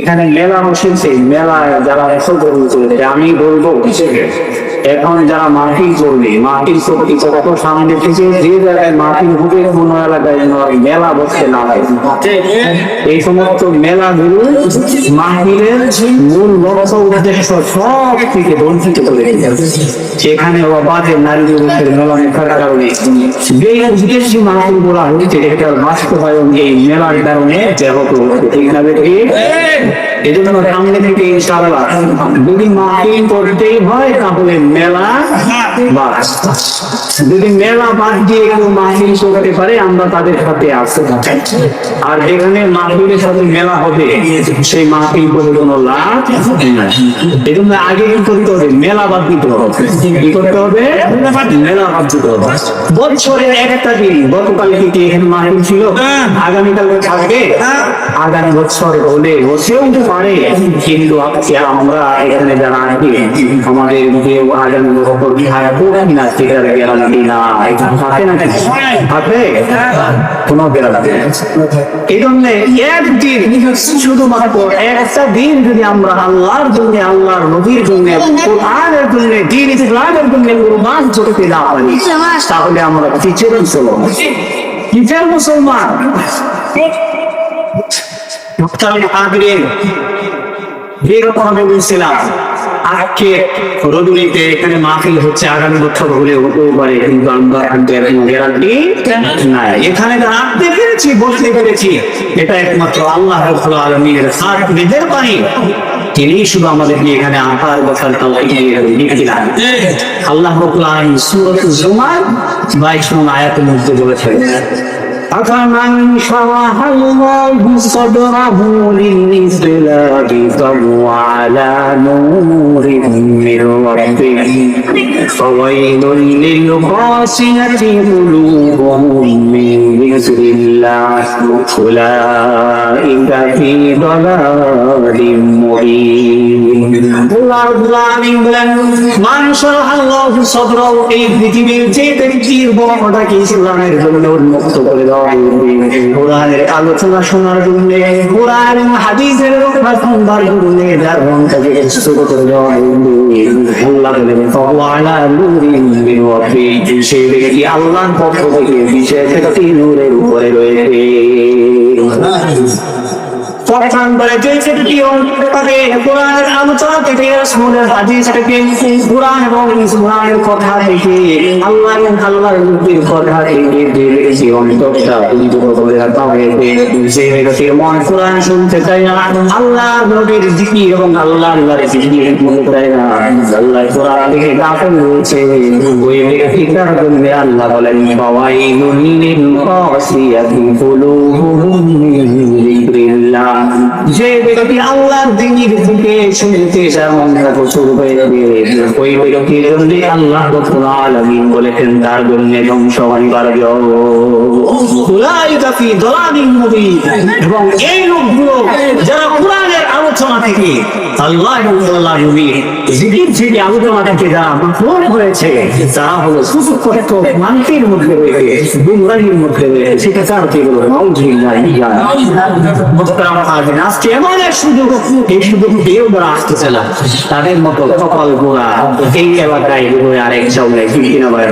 এখানে মেলা বসেছে, মেলায় যারা অংশগ্রহণ করেছে, আমি বলবো এখন যারা মাহফিল করবে, মাহফিল কত সামনে থেকে যে জায়গায় মাহফিল হবে কোন এলাকায় মেলা বসতে না হয়, এই সমস্ত মেলাগুলো মাহফিলের মূল লক্ষ্য উদ্দেশ্য সব থেকে বঞ্চিত করে সেখানে বাজে নারী পুরুষের মেলা মেলার কারণে বিদেশি মাহফিল গুলা হচ্ছে এটার বাস্তবায়ন এই মেলার কারণে ব্যাহত ঠিক না? এই জন্য সামনে থেকে ইনশাআল্লাহ যদি মাহফিল করতেই হয় তাহলে মেলা বাদ, যদি মেলা বাদ দিয়ে কেউ মাহফিল করতে পারে আমরা তাদের সাথে আসতে থাকি। আর যেখানে মাহফিলের সাথে মেলা হবে সেই মাহফিল করে কোনো লাভ নাই। এই জন্য আগে কি করতে হবে? মেলা বাদ দিতে হবে। কি করতে হবে? মেলা বাদ দিতে হবে। বছরে একটা দিন, গতকাল থেকে এখানে মাহফিল ছিল, আগামীকালকে থাকবে, আগামী বছর হলে বসেও পারে, কিন্তু আমরা এখানে যারা আছি আমাদের কেউ আগামী বছর কিনা সেটার গ্যারান্টি না থাকে না, থাকে কোনো গ্যারান্টি। এই জন্য একদিন, শুধুমাত্র একটা দিন যদি আমরা আল্লাহর জন্য, আল্লাহর নবীর জন্য, কোরআনের জন্য, দ্বীন ইসলামের জন্য কুরবান করতে না পারি তাহলে আমরা কিসের মুসলমান? কিসের মুসলমান? এখানে মাহফিল হচ্ছে, আগামী বছর হলে হতেও পারে, কিন্তু আমরা গ্যারান্টি নাই। এখানে রাখতে পেরেছি, বসতে পেরেছি, এটা একমাত্র আল্লাহ রাব্বুল আলামিনের খাস মেহেরবানি। তিনি শুধু আমাদেরকে এখানে আসার বসার তৌফিক দিয়েছিলেন। আল্লাহ রাব্বুল আলামিন সূরাতুল জুমার 22 নং আয়াতের মধ্যে বলেছেন, أفمن شرح الله صدره للإسلام فهو على نور من ربه فويل للقاسية قلوبهم من ذكر الله أولئك في ضلال مبين। মান শরহ আল্লাহু সাদরাহু, এই পৃথিবীর যে ব্যক্তির বড়টাকে ইসলামের জন্য উন্মুক্ত করে দেওয়া, কোরআনের আলোচনা শোনার জন্য, কোরআন হাদিসের কথা শুনবার জন্য যার মনটাকে সুস্থ করে দেওয়া, আল্লাহ বলেন ফাওয়ালা নূরিন মিন রাব্বিহি, সেই ব্যক্তি আল্লাহর পক্ষ থেকে বিশেষ একটি নূরের উপরে রয়েছে। কোরআনের আলোচনা থেকে, রাসূলের হাদিস থেকে, কোরআন এবং ইসলামের কথা থেকে, আল্লাহর নবীর কথা থেকে যে অন্তরটা পবিত্র করে রাখা হয়েছে, সেই ব্যক্তির মন কোরআন শুনতে চায় না, আল্লাহ নবীর জিকির এবং আল্লাহর জিকির মনে চায় না, আল্লাহ কোরআন থেকে গাফিল হয়েছে, ওই ব্যক্তিটার জন্য আল্লাহ বলেন ফাওয়াইলুল লিল কাসিয়াতি কুলুবুহুম মিন যিকরিল্লাহ, যে ব্যক্তি আল্লাহর দ্বীনের থেকে শুনতে মনটা প্রচুর হয়ে যাবে, ওই ব্যক্তির জন্য আল্লাহ রাব্বুল আলামিন বলেছেন তার জন্য ধ্বংস অনিবার্য। উলাইকা ফি দালালিন মুবিন, এবং এই লোকগুলো যারা কোরআনের আলোচনা থেকে, আল্লাহ এবং আল্লাহর নবীর জিকির থেকে, আলোচনা থেকে যারা মাহরুম হয়েছে, তারা হলো সুসংগঠিত মানসির মধ্যে রয়েছে, গুমরাহির মধ্যে রয়েছে, সেটা তার কি বলবো, নাউযুবিল্লাহ। আজকে এমন এক সুযোগ, এই সুযোগ পেয়েও তারা আসতেছে না, তাদের মতো কপাল গোড়া এই এলাকায় আরেক জায়গায় কিনা বাইরে